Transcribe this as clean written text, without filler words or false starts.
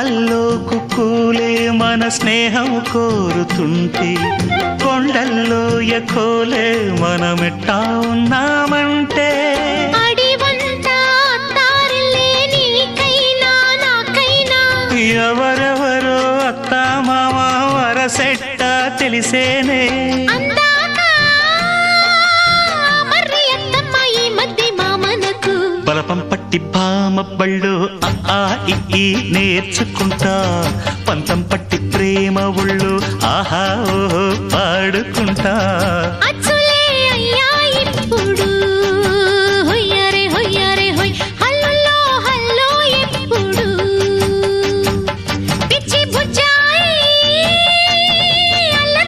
కొమ్మల్లో కుక్కూలే మన స్నేహం కోరుతుంటే కొండల్లో ఎకోలే మనమిట్టా ఉన్నామంటే ఎవరెవరో అత్తా మామ వరసెట్ట తెలిసేనే బలపం పట్టి భామ బళ్ళు ఆ ఈ నేర్చుకుంటా పంతం పట్టి ప్రేమ ఒళ్ళు ఆహా ఓహో పాడుకుంటా